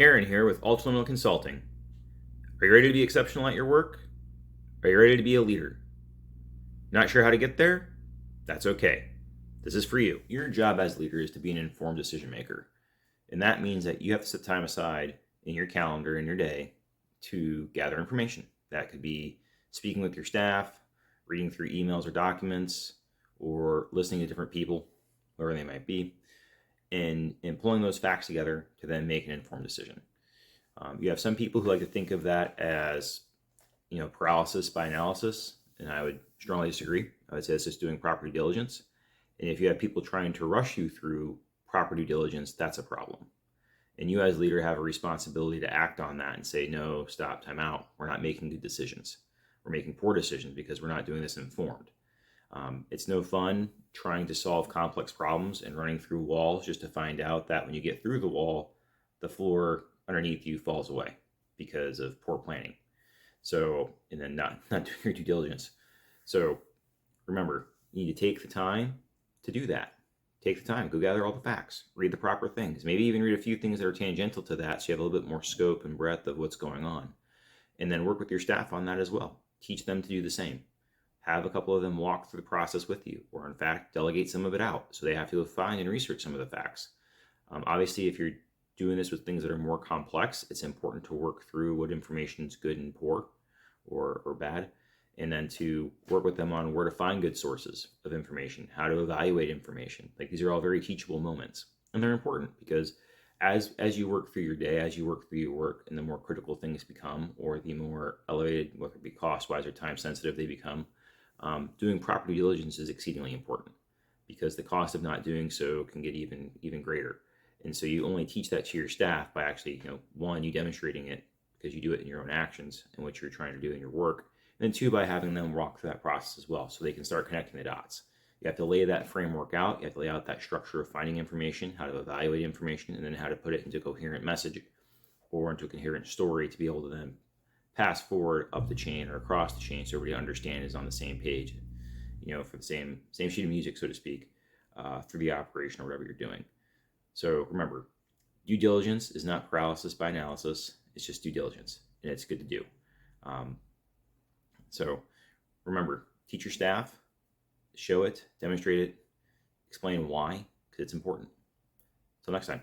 Aaron here with Ultraliminal Consulting. Are you ready to be exceptional at your work? Are you ready to be a leader? Not sure how to get there? That's okay. This is for you. Your job as leader is to be an informed decision maker. And that means that you have to set time aside in your calendar, in your day, to gather information. That could be speaking with your staff, reading through emails or documents, or listening to different people, whoever they might be, and pulling those facts together to then make an informed decision. You have some people who like to think of that as, paralysis by analysis, and I would strongly disagree. I would say it's just doing proper due diligence. And if you have people trying to rush you through proper due diligence, that's a problem. And you as leader have a responsibility to act on that and say, no, stop, time out. We're not making good decisions. We're making poor decisions because we're not doing this informed. It's no fun trying to solve complex problems and running through walls just to find out that when you get through the wall, the floor underneath you falls away because of poor planning. So, and then not doing your due diligence. So remember, you need to take the time to do that. Take the time, go gather all the facts, read the proper things, maybe even read a few things that are tangential to that so you have a little bit more scope and breadth of what's going on. And then work with your staff on that as well. Teach them to do the same. Have a couple of them walk through the process with you, or in fact, delegate some of it out so they have to go find and research some of the facts. Obviously, if you're doing this with things that are more complex, it's important to work through what information is good and poor or bad, and then to work with them on where to find good sources of information, how to evaluate information. Like, these are all very teachable moments, and they're important because as you work through your day, as you work through your work, and the more critical things become, or the more elevated, whether it be cost-wise or time-sensitive they become, doing proper due diligence is exceedingly important because the cost of not doing so can get even greater. And so you only teach that to your staff by actually, one, you demonstrating it because you do it in your own actions and what you're trying to do in your work. And then two, by having them walk through that process as well so they can start connecting the dots. You have to lay that framework out. You have to lay out that structure of finding information, how to evaluate information, and then how to put it into a coherent message or into a coherent story to be able to then pass forward up the chain or across the chain so everybody understands is on the same page, for the same sheet of music, so to speak, through the operation or whatever you're doing. So remember, due diligence is not paralysis by analysis. It's just due diligence, and it's good to do. So remember, teach your staff, show it, demonstrate it, explain why, because it's important. Until next time.